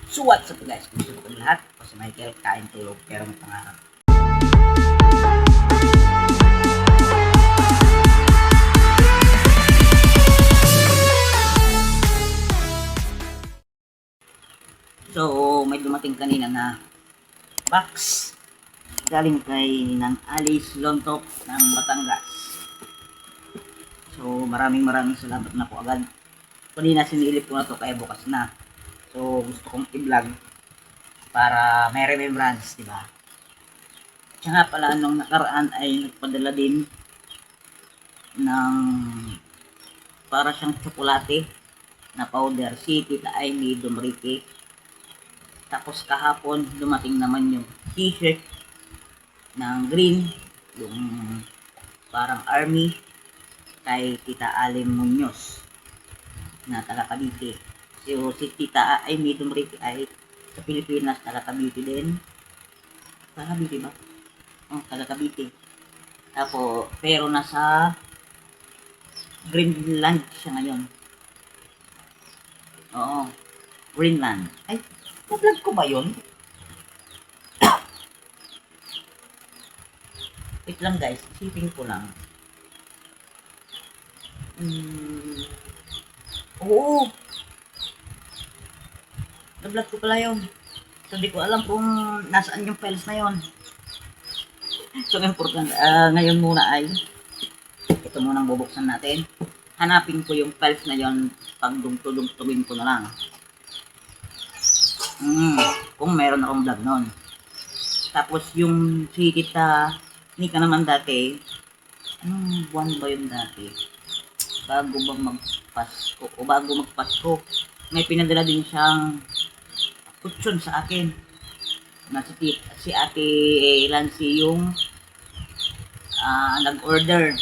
So what's up guys? Kumusta po kami lahat? Ako si Michael, kain tulog pero may pangarap. So may dumating kanina na box galing kay ng Alice Lontop ng Batangas. So maraming salamat na po agad. Kanina sinilip ko na to kaya bukas na. So gusto kong i-vlog para may remembrance, di ba? Tsaka pala nung nakaraan ay nagpadala din ng para siyang tsokolate na powder si Tita Amy Dumrique. Tapos kahapon dumating naman yung t-shirt ng green, yung parang army kay Tita Alem Munoz na taga Cavite. So si Tita Amy Dumrique ay sa Pilipinas taga Cavite din. Taga Cavite ba? Oh, taga Cavite. Tapos pero nasa Greenland siya ngayon. Oo. Greenland. Ay, na-vlog ko ba yun? Wait lang guys, isipin ko lang. Oo. Na-vlog ko pala yun. So, di ko alam kung nasaan yung files na yun. So, important. Ngayon muna ay ito munang bubuksan natin. Hanapin ko yung files na yun. Pag dugtugin ko na lang. Kung meron akong vlog nun. Tapos yung si Tita Nika naman dati, anong buwan ba yun dati? Bago bang magpasko o bago magpasko, may pinadala din siyang kutsyon sa akin. Na si Ate Lancy yung nag-order.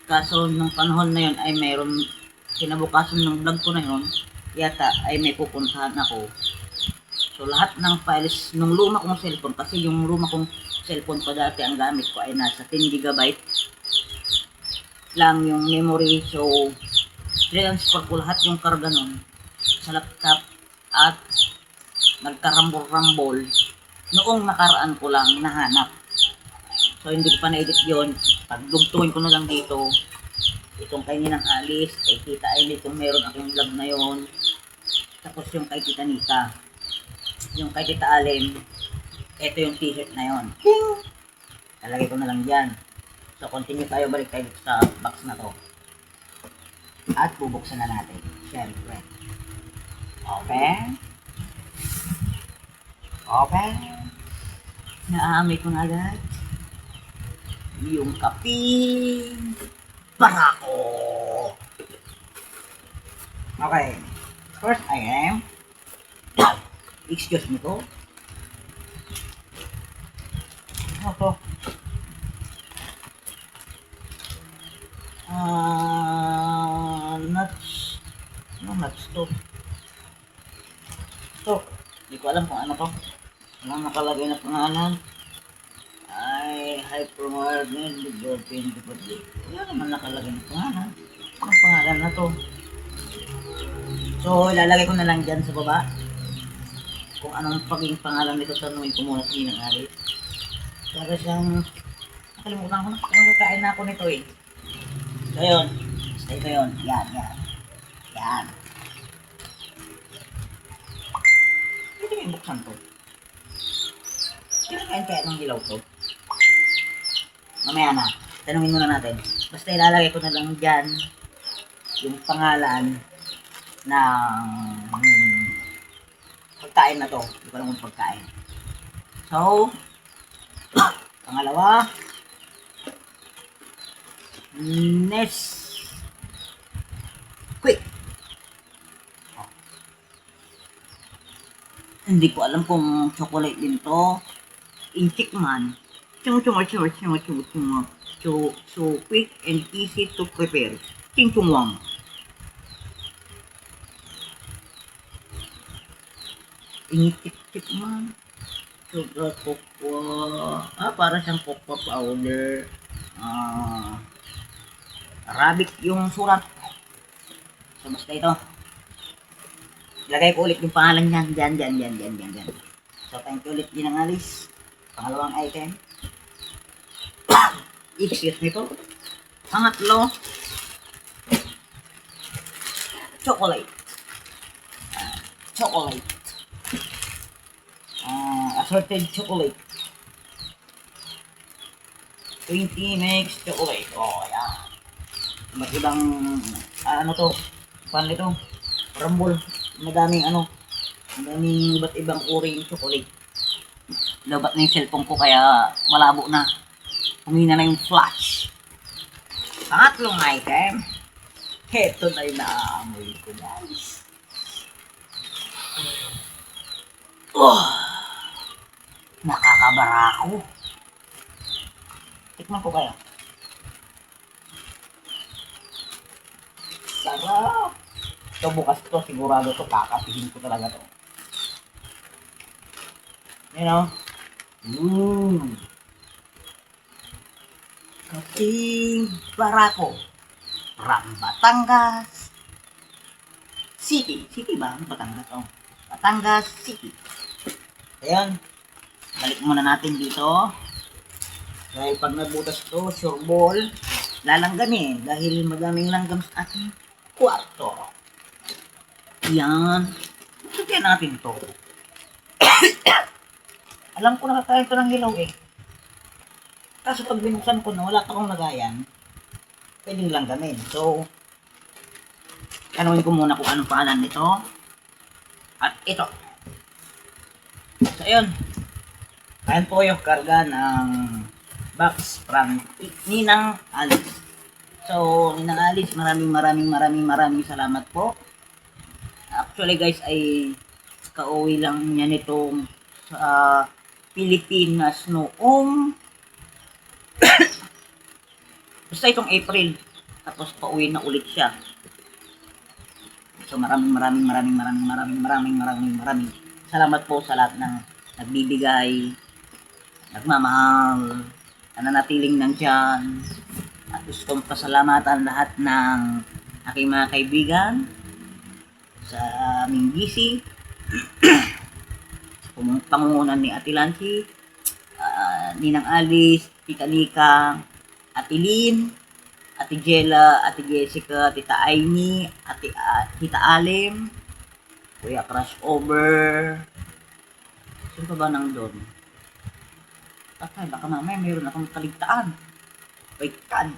Kaso nung panahon na yun ay mayroon kinabukasan ng vlog ko na yun, yata ay may pupuntahan ako. So lahat ng files nung luma kong cellphone, kasi yung luma kong cellphone pa dati ang gamit ko ay nasa 10 GB lang yung memory. So transfer ko lahat yung karga nun sa laptop at nagkarambol-rambol noong nakaraan ko lang nahanap. So hindi ko pa na-edit yun. Pagdugtuin ko na lang dito itong kay Ninang Alice, kay Tita Amy kung meron akong vlog na yun. Tapos yung kay Tita Nika, yung kay Tita Alem, ito yung t-shirt na yun. Lalagay ko na lang dyan. So continue tayo, balik tayo sa box na to. At bubuksan na natin. Siyempre. Open. Open. Naaamoy ko na agad yung kaping barako. Okay. First item. Excuse me to. Ano to? Nuts. Ano nuts to? So, hindi ko alam kung ano to. Ano nakalagay na pangalan? Ay, hypermarket, developing, wala naman nakalagay na pangalan. Anong pangalan na to? So, ilalagay ko na lang dyan sa baba. Kung anong paging pangalan nito, tanungin ko muna sa Ninang Alice. Para siyang, nakalimutan ko na, nakakain na ako nito eh. So, yun. Basta ito yun. Yan. Yan. Pwede yung buksan to. Kinakain kaya ng hilaw to? Mamaya na. Tanungin muna natin. Basta ilalagay ko na lang dyan yung pangalan ng pagkain na to. Hindi ko alam kung pagkain. So, pangalawa, Nesquik. Hindi ko alam kung chocolate din to. Inchik man. So quick and easy to prepare. Chingchungwang. Inchik man. Sugar cocoa. Para siyang cocoa powder. Arabic yung surat. So basta ito. Lagay ko ulit yung pangalan niyan. Diyan. So, thank you ulit din ang Alice. Pangalawang item. Excuse me po. Pangatlo, chocolate. Chocolate. Assorted chocolate. 20 makes chocolate. Oh, yan. Iba't ibang, ano to, paano ito? Rumble. Madaming iba't ibang uri yung chocolate. Lobat na yung cellphone ko kaya malabo na. Humina na yung flash. Pangatlong item. Heto na yung naamoy ko, guys. Oh, nakakabarako. Tikman ko kayo. Sarap. Ito bukas to, sigurado to, kakapihin ko talaga to. You know? Kaping barako. From Batangas City. City ba? Batangas, oh. Batangas City. Ayan. Balik muna natin dito. Dahil pag nabutas to, sure ball, lalanggamin. Dahil madaming langgam sa ating kwarto. Ayan. Lagyan natin to. Alam ko nakakain to ng hilaw eh. Kaso pag binuksan ko na wala pa akong lagayan, pwedeng langgamin. So, tanungin ko muna kung anong pangalan nito. At ito. So, ayun. Ayan po yung karga ng box from Ninang Alice. So, Ninang Alice, maraming salamat po. Actually guys, ay kauwi lang niya nitong sa Pilipinas noong basta itong April. Tapos pauwi na ulit siya. So maraming salamat po sa lahat ng nagbibigay, nagmamahal, nananatiling nandyan. At gusto kong pasalamatan lahat ng aking mga kaibigan sa aming GC, pangungunan ni Ate Lancy, Ninang Alice, Tita Nika, Ate Lynn, Ate Jella, Ate Jessica, Tita Aimee, Tita Alim, Kuya Crossover. Sino pa ba nang doon? Baka mamaya mayroon akong kaligtaan. Wait, God.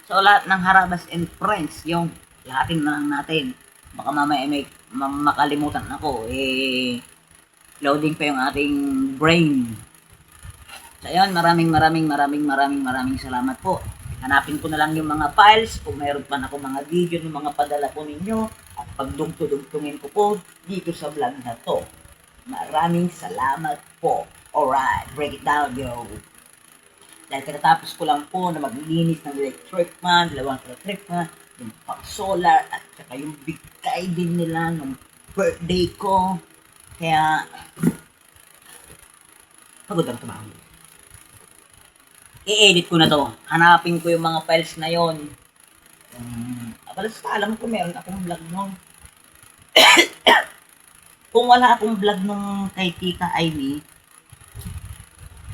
So, lahat ng Harabas and Friends, yung lahatin na lang natin. Baka mamaya may makalimutan ako. Loading pa yung ating brain. So, ayun, maraming salamat po. Hanapin ko na lang yung mga files kung mayroon pa na ako mga video ng mga padala po ninyo at pagdugtungin ko po dito sa vlog na to. Maraming salamat po. Alright, break it down, yo. Dahil katatapos ko lang po na maglinis ng electric fan, dalawang electric fan, yung pang-solar at saka yung bigay din nila ng birthday ko. Kaya, pagod ang trabaho. I-edit ko na to. Hanapin ko yung mga files na yon. Basta alam ko meron akong vlog nun. Kung wala akong vlog nung kay Tita Aimee,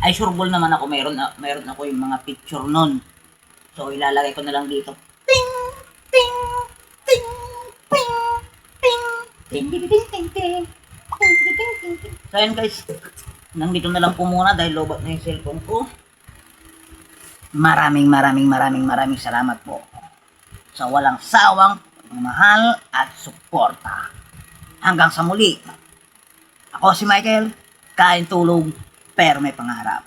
ay sureball naman ako meron ako yung mga picture nun. So ilalagay ko na lang dito. Ting ting ting ting ting ting ting ting ting ting. So yan guys, nandito na lang po muna dahil lobat na yung cellphone ko. Maraming salamat po sa walang sawang mahal at suporta. Hanggang sa muli. Ako si Michael, kain tulog pero may pangarap.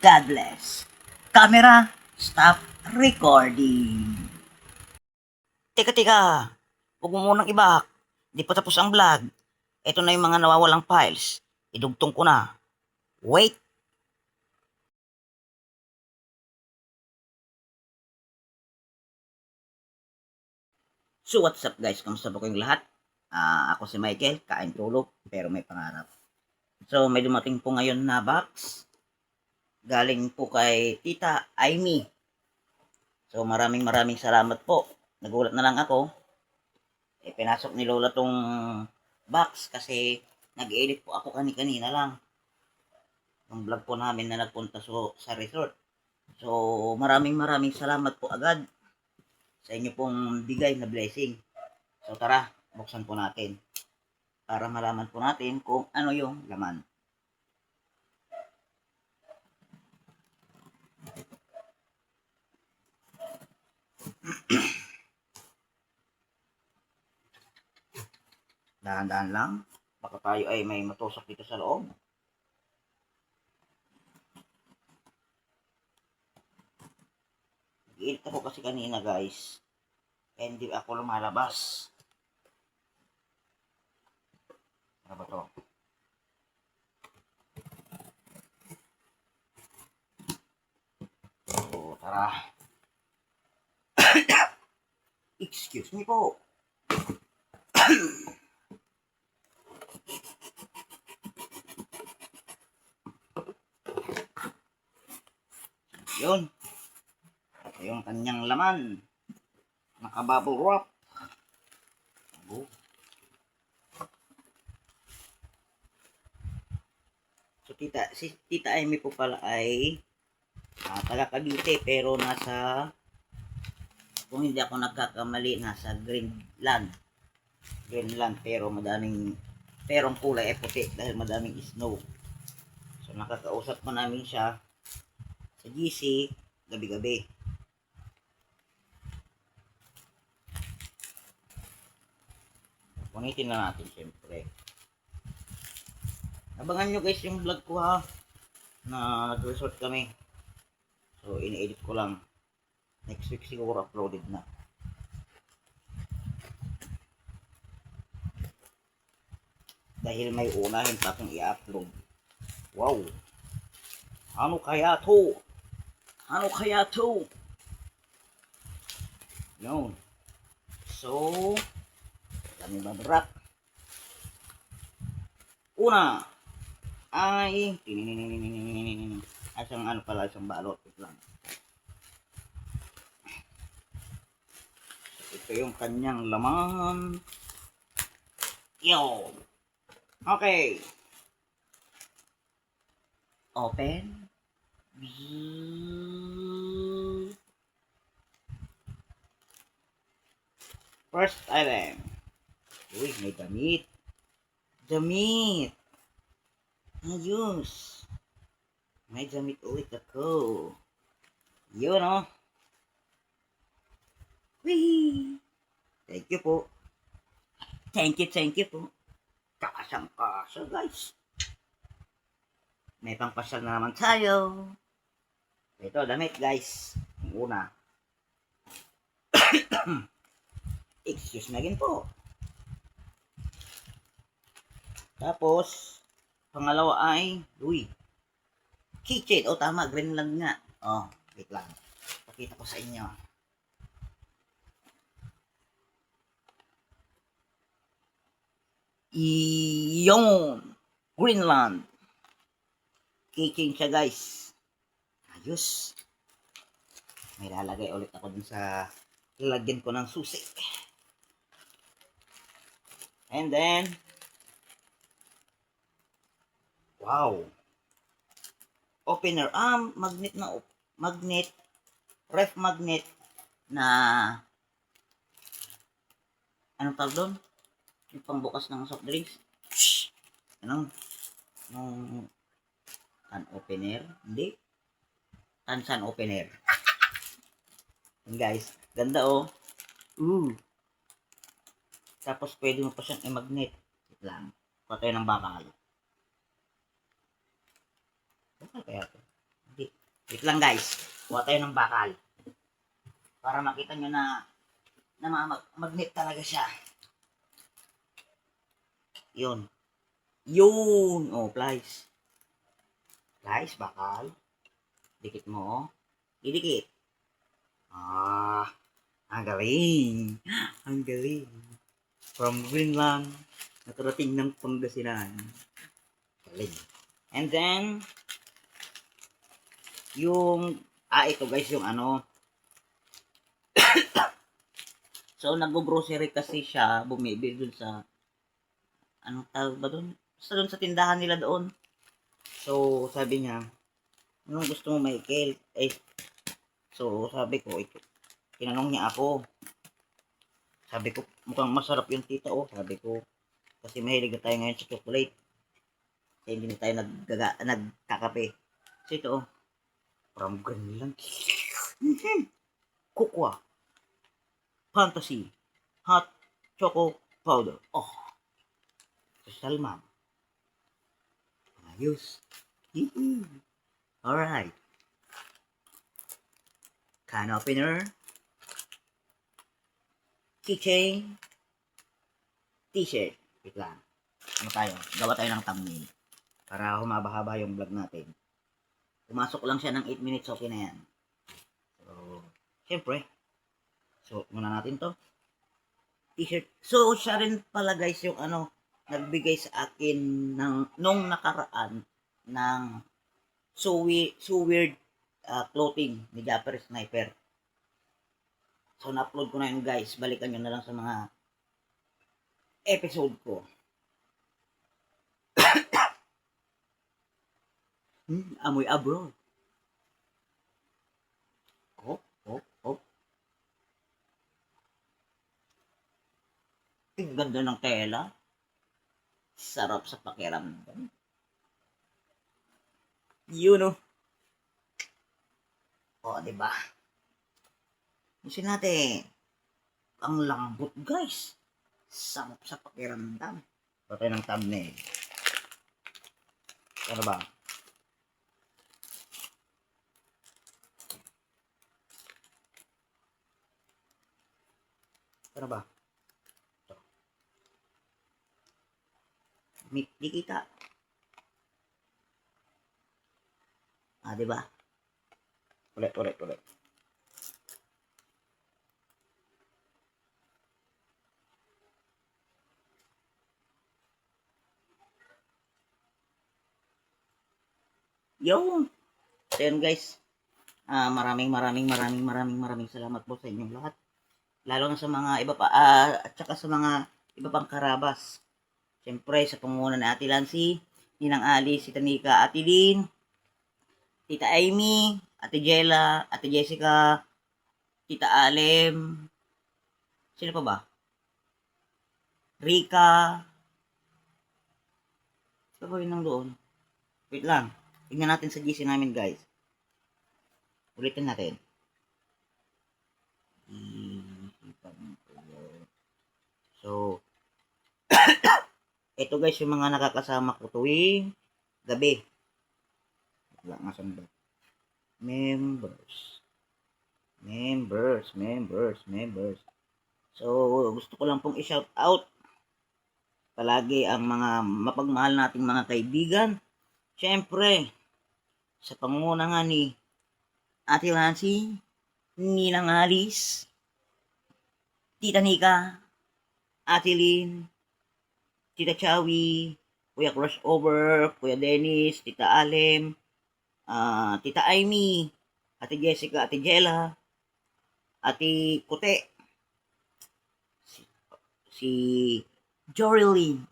God bless. Camera, stop recording. Teka. Huwag mo munang ibak. Di pa tapos ang vlog. Ito na yung mga nawawalang files. Idugtong ko na. Wait. So what's up guys? Kamusta po kayong lahat? Ako si Michael, kain tulog pero may pangarap. So may dumating po ngayon na box. Galing po kay Tita Aimee. So maraming salamat po. Nagulat na lang ako. Pinasok ni Lola tong box kasi nag-edit po ako kanina lang. Yung vlog po namin na nagpunta sa resort. So, maraming salamat po agad sa inyo pong bigay na blessing. So, tara, buksan po natin para malaman po natin kung ano yung laman. Dahan-dahan lang. Baka tayo ay may matusok dito sa loob. Nag-iinit ako kasi kanina guys. Kaya hindi ako lumalabas. Ano ba to? So, tara. Excuse me po. Yun. Ito yung kanyang laman. Naka-bubble wrap. So, si Tita Amy po pala ay taga Cavite pero nasa, kung hindi ako nagkakamali, nasa Greenland pero pero ang kulay ay puti dahil madaming snow. So nakakausap pa namin siya sa GC gabi-gabi. Punitin na natin siyempre. Abangan nyo guys yung vlog ko ha, na nag-resort kami. So ini-edit ko lang. Next week siguro uploaded na. Dahil may unahin pa akong i-upload. Wow! Ano kaya to? Ano kaya to? Yun. So, kami mag-wrap. Una ay isang ano pala, isang balot lang. Ito yung kanyang laman. Yo. Okay. Open. First item. Uy, may damit. Damit. Ayos. May damit ulit ako. Yun oh. Whee! Thank you po. Thank you po. Kasang-kasa guys. May pangpasal na naman tayo. Ito, damit guys. Yung una. Excuse me again po. Tapos, pangalawa ay, keychain. O tama, Greenland nga. Oh, wait lang. Pakita ko sa inyo. Iyon. Greenland. Keychain siya guys. Ayos. May lalagay ulit ako dun sa lalagyan ko ng susi. And then, wow. Opener. Magnet na, ref magnet na, anong tawag doon? Yung pangbukas ng soft drinks. Anong, can opener? Hindi. Tansan opener. And guys, ganda oh. Tapos pwede mo pa siyang i-magnet. Wait lang. Kuha tayo ng bakal. Bakal kaya ito? Hindi. Wait lang guys. Kuha tayo ng bakal. Para makita nyo na magnet talaga siya. Yun. Yun. Oh, plies. Plies, bakal. Dikit mo. Idikit. Ang galing. Ang galing. From Greenland, nakarating ng Pangasinan. Galing. And then, ito guys, yung ano, So, nag-grocery kasi siya, bumibili dun sa, anong tawag ba dun? Basta dun sa tindahan nila doon. So, sabi niya, anong gusto mo, Michael? Eh, so, sabi ko, ito, tinanong niya ako. Sabi ko, mukhang masarap yung tita, oh. Sabi ko, kasi mahilig na tayo ngayon sa chocolate. Kasi hindi na tayo nagkakape. So, ito, oh. Parang ganun lang. Cocoa. Fantasy. Hot choco powder. Oh, social ma'am. Ayos. Alright. Can opener. Keychain. T-shirt. Wait lang. Ano tayo? Gawa tayo ng thumbnail. Para humaba-haba yung vlog natin. Pumasok lang siya ng 8 minutes, okay na yan. So, syempre. So, muna natin to. T-shirt. So, siya rin pala guys yung nagbigay sa akin nung nakaraan ng so weird clothing ni Japper Sniper. So, na-upload ko na yun guys. Balikan nyo na lang sa mga episode ko. Amoy abroad. Hop, hop, hop. Ang ganda ng tela. Sarap sa pakiramdam. Yun oh. O, diba? Gusto natin. Ang lambot guys. Sarap sa pakiramdam. Patay ng thumbnail. Ano ba? Ano ba? Ito. Di kita. Ah, diba? Ulit. Yung. So yun guys. Maraming salamat po sa inyong lahat. Lalo na sa mga iba pa, at saka sa mga iba pang karabas. Siyempre, sa pangunguna ni Ate Lancy, Ninang Ali, si Tanika, Ate Lynn, Tita Amy, Ate Jella, Ate Jessica, Tita Alem, sino pa ba? Rika, sino ba yun doon? Wait lang, tingnan natin sa GC namin guys. Ulitin natin. So, ito guys yung mga nakakasama ko tuwing gabi. Wala nga saan ba? Members. So, gusto ko lang pong i-shout out palagi ang mga mapagmahal nating mga kaibigan. Siyempre, sa pangunguna nga ni Ate Nancy, Ninang Alice, Tita Nika, Ate Lynn, Tita Chawi, Kuya Crossover, Kuya Dennis, Tita Alem, Tita Amy, Ate Jessica, Ate Jella, Ate Kute, si Jorilyn,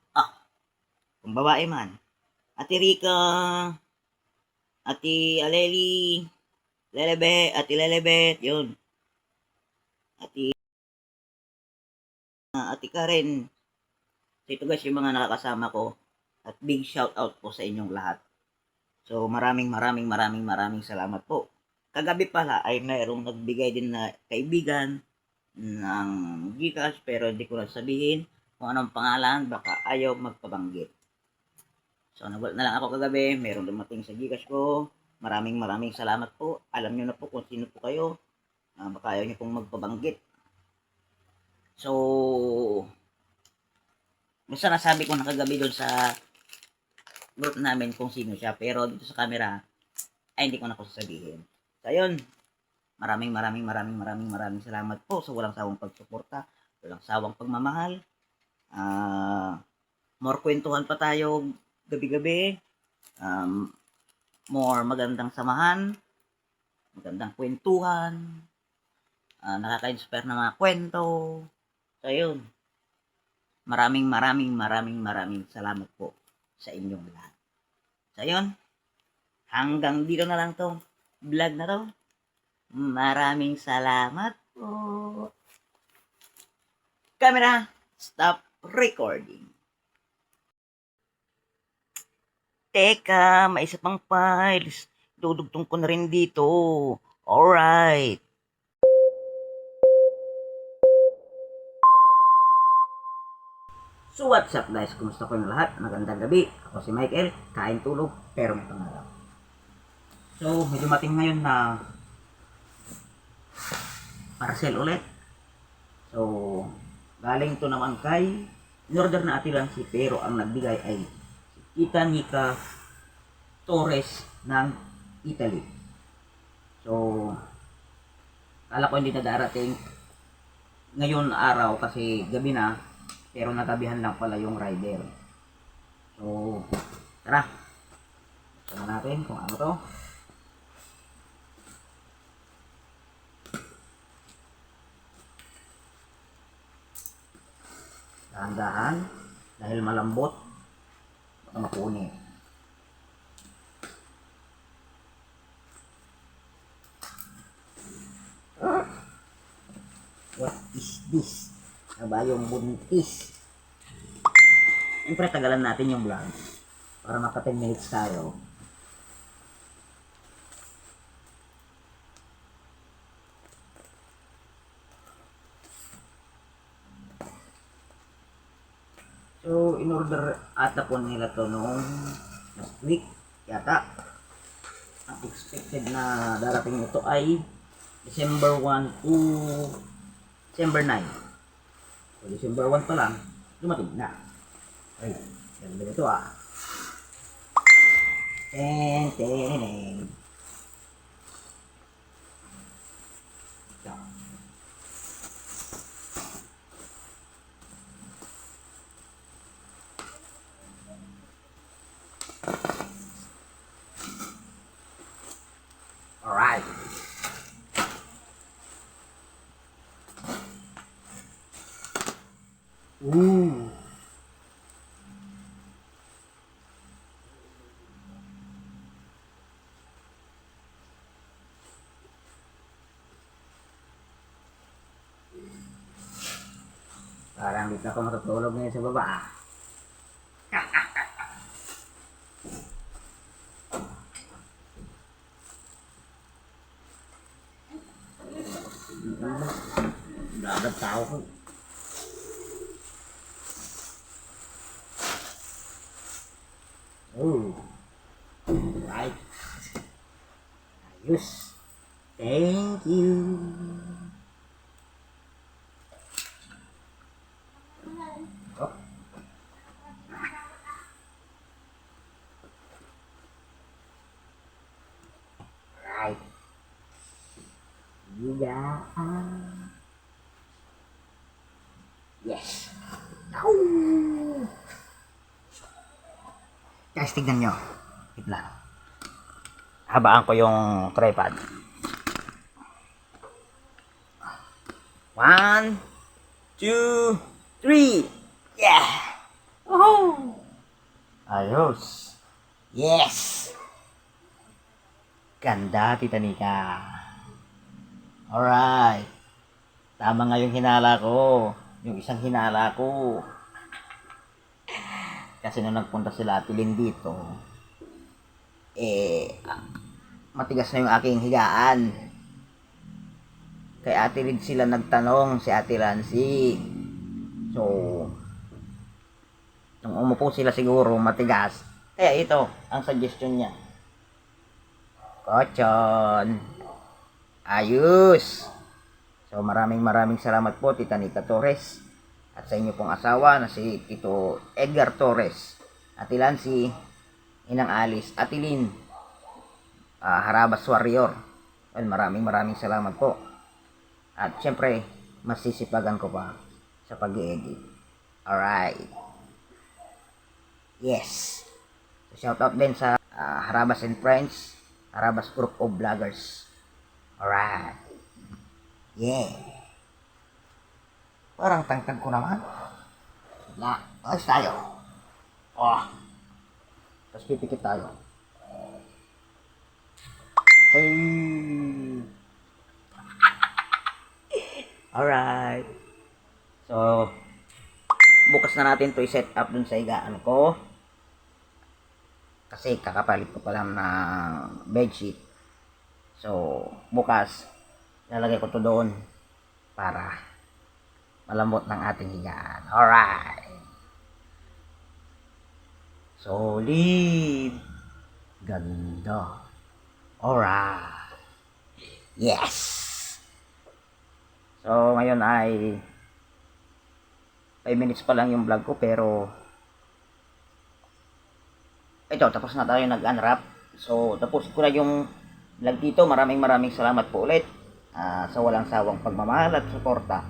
kung babae man, Ate Rika, Ate Aleli, Ate Lelebet, yun. Ate Karen. So ito guys yung mga nakakasama ko at big shout out po sa inyong lahat. So maraming salamat po. Kagabi pala ay mayroong nagbigay din na kaibigan ng Gcash pero hindi ko na sabihin kung anong pangalan, baka ayaw magpabanggit. So nagulat na lang ako kagabi, mayroong dumating sa Gcash ko. Maraming salamat po. Alam nyo na po kung sino po kayo. Baka ayaw nyo pong magpabanggit. So, basta nasabi ko na kagabi doon sa group namin kung sino siya. Pero dito sa camera, ay hindi ko na po sasabihin. So, ayun. Maraming salamat po sa walang sawang pagsuporta, walang sawang pagmamahal. More kwentuhan pa tayo gabi-gabi. More magandang samahan, magandang kwentuhan, nakaka-inspire na mga kwento. So yun, maraming salamat po sa inyong lahat. So yun, hanggang dito na lang tong vlog na to. Maraming salamat po. Camera, stop recording. Teka, may isa pang files. Dudugtong ko na rin dito. Alright. So what's up guys? Kumusta ko yung lahat? Magandang gabi. Ako si Michael. Kain tulog pero may pangalaw. So may dumating ngayon na parcel ulit. So galing to naman kay in-order na ati lang si pero ang nagbigay ay si Tita Nika Torres ng Italy. So kala ko hindi na darating ngayon araw kasi gabi na, pero natabihan lang pala yung rider. So tara, tignan natin kung ano to. Dahan-dahan dahil malambot, baka mapunit. What is this? Kabayong buntis. Siyempre tagalan natin yung vlog para maka 10 minutes tayo. So in order ata po nila to noong last week yata. Ang expected na darating ito ay December 1 to December 9. So, December 1 pa lang, dumating na. Ay, ganda nito ah. Ten. Ito. Alright. Ooh. Parang dito ako matutulog ngayon sa baba ah. Dapat tao ko. Oh, right. Ayos. Thank you. Oh. Right. Higaan. Yes. Oh. Guys, tignan nyo. Tignan. Habaan ko yung tripod. 1, 2, 3. Yeah! Oh! Ayos. Yes! Ganda, Tita Nika. Alright. Tama nga yung hinala ko. Yung isang hinala ko. Kasi nung nagpunta sila Ate Lynn dito, matigas na yung aking higaan. Kay Ate Lynn sila nagtanong, si Ate Lancy. So, nung umupo sila siguro matigas. Kaya ito, ang suggestion niya. Kochon. Ayos. So, maraming salamat po, Tita Nika Torres. At sa inyo pong asawa na si Tito Edgar Torres, Ate Lancy, Inang Alice, Ate Lynn, Harabas Warrior. Well, maraming salamat po. At syempre, masisipagan ko pa sa pag-i-edit. Alright. Yes. So, shout out din sa Harabas and Friends, Harabas Group of Vloggers. Alright. Yeah. Parang tangkad ko naman. Na, ayos tayo. Oh. Tapos pipikit tayo. Hey. Alright. So, bukas na natin to i-set up dun sa higaan ko. Kasi kakapalit ko pa lang ng bedsheet. So, bukas, lalagay ko to doon para malambot ng ating higaan. Alright. Solid. Ganda. Alright. Yes. So, ngayon ay 5 minutes pa lang yung vlog ko, pero ito, tapos na tayo nag-unwrap. So, tapos ko na yung vlog dito. Maraming salamat po ulit sa walang sawang pagmamahal at suporta.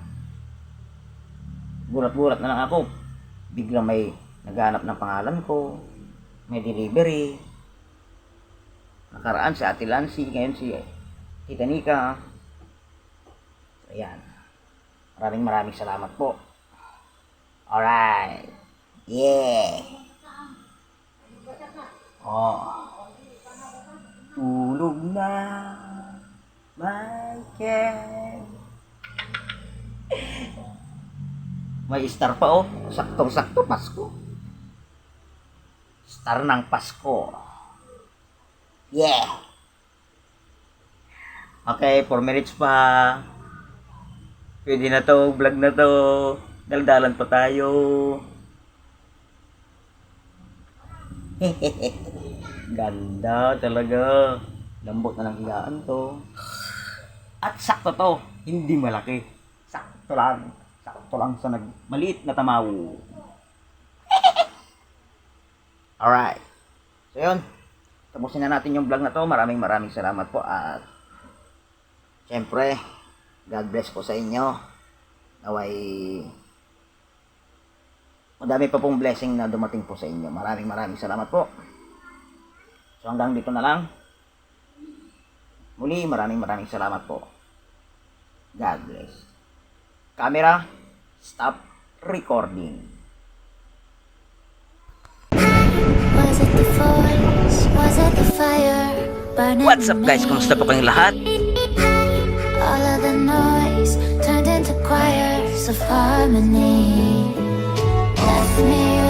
Gulat-gulat na lang ako. Biglang may naghanap ng pangalan ko. May delivery. Nakaraan si Ate Lancy, ngayon si Tita Nika. Ayan. Maraming salamat po. Alright. Yeah. Oh. Tulog na, Michael. May star pa oh. Saktong-sakto, Pasko. Star ng Pasko. Yeah. Okay, 4 minutes pa. Pwede na to, vlog na to. Daldalan pa tayo. Ganda talaga. Lambot na ng higaan to. At sakto to. Hindi malaki. Sakto lang. Sakto lang sa maliit na tamaw. Alright. So yun. Tapusin na natin yung vlog na to. Maraming salamat po. At syempre, God bless po sa inyo. Naway madami pa pong blessing na dumating po sa inyo. Maraming salamat po. So hanggang dito na lang. Muli, maraming salamat po. God bless. Camera, stop recording. Was it the voice? Was it the fire burning? What's up guys? Kumusta po kayong lahat? All of the noise turned into choirs of harmony. Left me